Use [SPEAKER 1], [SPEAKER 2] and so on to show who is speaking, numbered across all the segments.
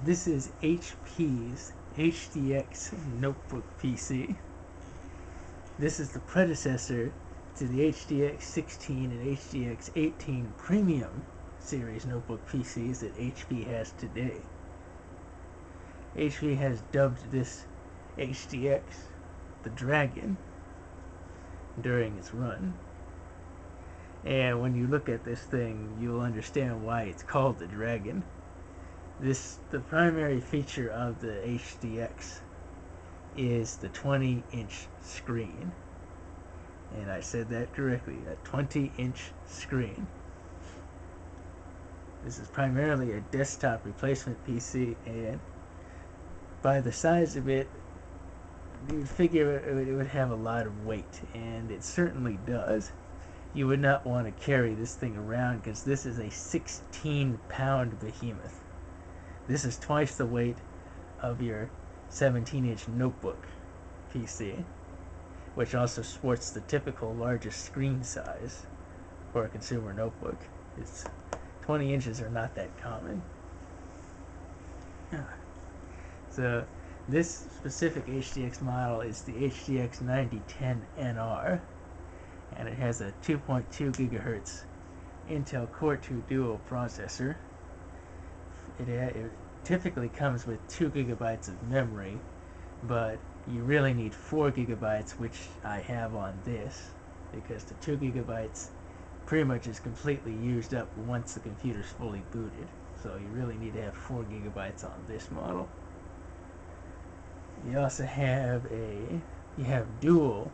[SPEAKER 1] This is HP's HDX notebook PC. This is the predecessor to the HDX16 and HDX18 premium series notebook PCs that HP has today. HP has dubbed this HDX the Dragon during its run. And when you look at this thing, you'll understand why it's called the Dragon. The primary feature of the HDX is the 20-inch screen. And I said that correctly, a 20-inch screen. This is primarily a desktop replacement PC, and by the size of it, you'd figure it would have a lot of weight, and it certainly does. You would not want to carry this thing around because this is a 16-pound behemoth. This is twice the weight of your 17-inch notebook PC, which also sports the typical largest screen size for a consumer notebook. 20 inches are not that common. So this specific HDX model is the HDX9010NR, and it has a 2.2 gigahertz Intel Core 2 Duo processor. It typically comes with 2 gigabytes of memory, but you really need 4 gigabytes, which I have on this, because the 2 gigabytes pretty much is completely used up once the computer's fully booted. So you really need to have 4 gigabytes on this model. You also have dual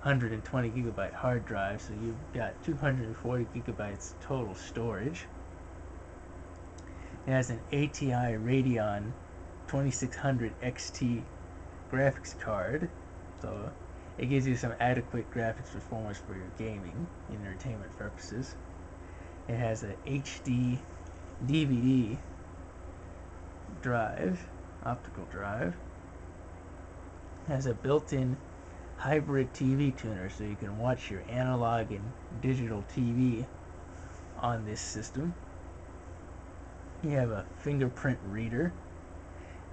[SPEAKER 1] 120 gigabyte hard drives, so you've got 240 gigabytes total storage. It has an ATI Radeon 2600 XT graphics card, so it gives you some adequate graphics performance for your gaming and entertainment purposes. It has a HD DVD drive, optical drive. It has a built-in hybrid TV tuner, so you can watch your analog and digital TV on this system. You have a Fingerprint Reader.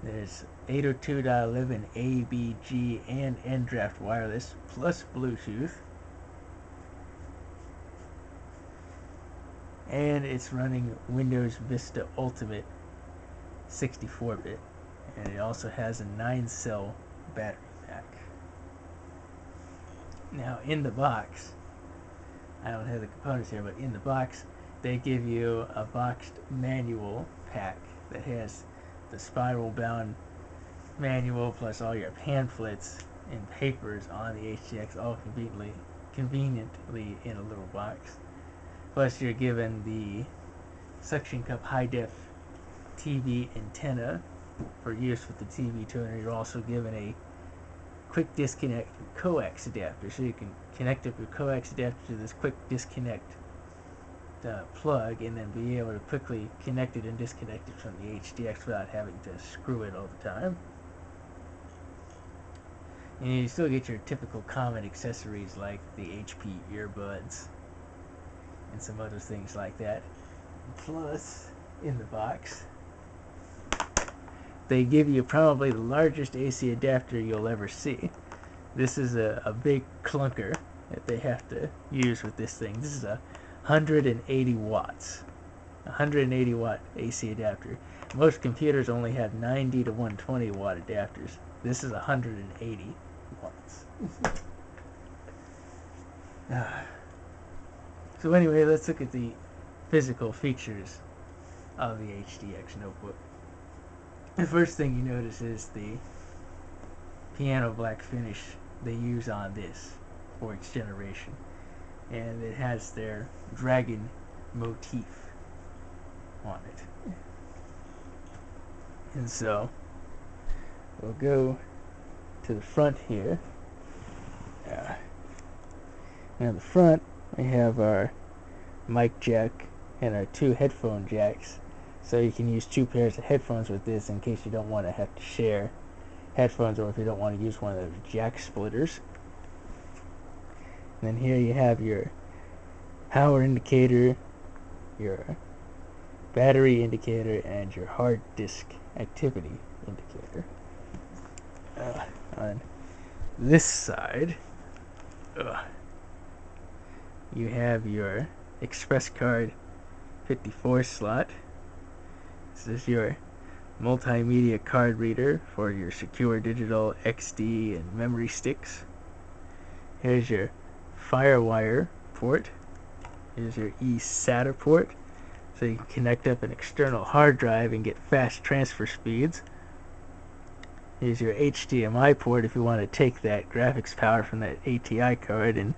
[SPEAKER 1] There's 802.11 ABG and N-Draft wireless plus Bluetooth. And it's running Windows Vista Ultimate 64-bit. And it also has a 9-cell battery pack. Now in the box, I don't have the components here, but in the box they give you a boxed manual pack that has the spiral bound manual plus all your pamphlets and papers on the HDX, all conveniently in a little box. Plus you're given the suction cup high def TV antenna for use with the TV tuner. You're also given a quick disconnect coax adapter, so you can connect up your coax adapter to this quick disconnect plug, and then be able to quickly connect it and disconnect it from the HDX without having to screw it all the time. And you still get your typical common accessories like the HP earbuds and some other things like that. Plus, in the box, they give you probably the largest AC adapter you'll ever see. This is a big clunker that they have to use with this thing. This is a 180 watts. 180 watt AC adapter. Most computers only have 90 to 120 watt adapters. This is 180 watts. So anyway, let's look at the physical features of the HDX notebook. The first thing you notice is the piano black finish they use on this for its generation. And it has their dragon motif on it. And so we'll go to the front here. Now the front, we have our mic jack and our 2 headphone jacks, so you can use 2 pairs of headphones with this in case you don't want to have to share headphones, or if you don't want to use one of those jack splitters. And then here you have your power indicator, your battery indicator, and your hard disk activity indicator. On this side, you have your express card 54 slot. This is your multimedia card reader for your secure digital XD and memory sticks. Here's your FireWire port. Here's your eSATA port, so you can connect up an external hard drive and get fast transfer speeds. Here's your HDMI port if you want to take that graphics power from that ATI card and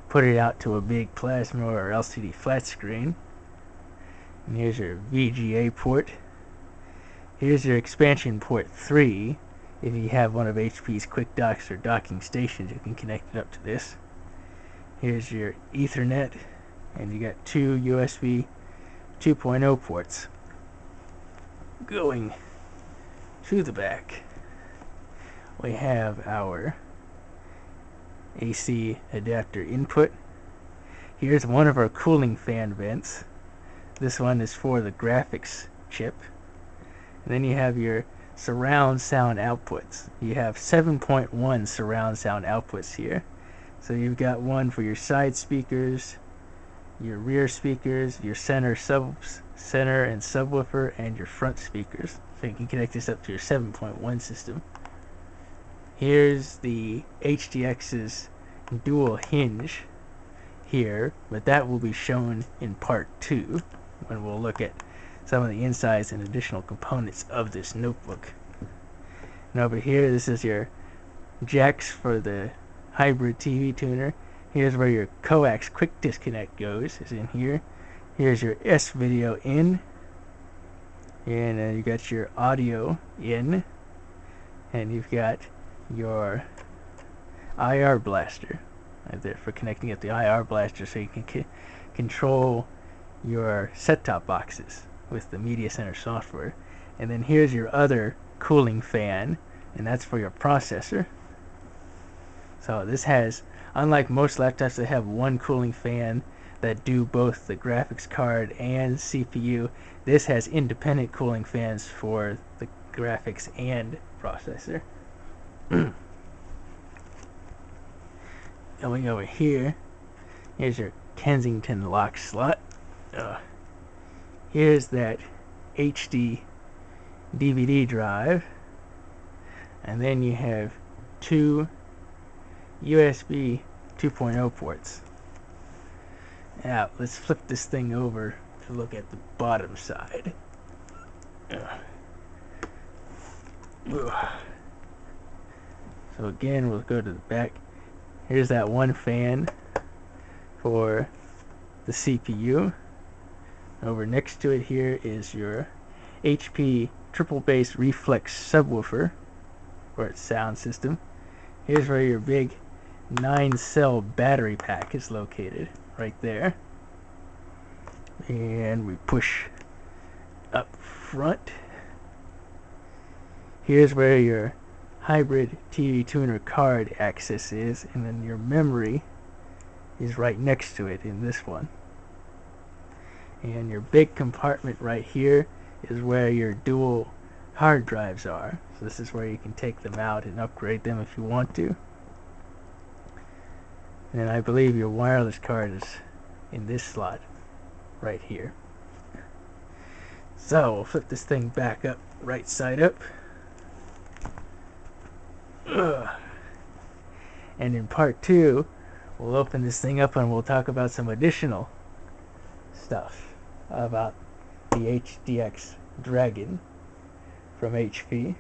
[SPEAKER 1] put it out to a big plasma or LCD flat screen. And here's your VGA port. Here's your expansion port 3. If you have one of HP's quick docks or docking stations, you can connect it up to this. Here's your Ethernet, and you got 2 USB 2.0 ports. Going to the back, we have our AC adapter input. Here's one of our cooling fan vents. This one is for the graphics chip. And then you have your surround sound outputs. You have 7.1 surround sound outputs here. So you've got one for your side speakers, your rear speakers, your center and subwoofer, and your front speakers. So you can connect this up to your 7.1 system. Here's the HDX's dual hinge here, but that will be shown in part 2 when we'll look at some of the insides and additional components of this notebook. And over here, this is your jacks for the hybrid TV tuner. Here's where your coax quick disconnect goes, is in here. Here's your S-video in, and you got your audio in, and you've got your IR blaster right there for connecting up the IR blaster, so you can control your set-top boxes with the Media Center software. And then here's your other cooling fan, and that's for your processor. So this has, unlike most laptops that have one cooling fan that do both the graphics card and CPU, this has independent cooling fans for the graphics and processor. Going over here, here's your Kensington lock slot. Here's that HD DVD drive, and then you have 2 USB 2.0 ports. Now let's flip this thing over to look at the bottom side. So again, we'll go to the back. Here's that one fan for the CPU. Over next to it here is your HP triple bass reflex subwoofer for its sound system. Here's where your big 9-cell battery pack is located, right there. And we push up front. Here's where your hybrid TV tuner card access is, and then your memory is right next to it in this one. And your big compartment right here is where your dual hard drives are. So this is where you can take them out and upgrade them if you want to. And I believe your wireless card is in this slot right here. So we'll flip this thing back up, right side up. And in part 2, we'll open this thing up and we'll talk about some additional stuff about the HDX Dragon from HP.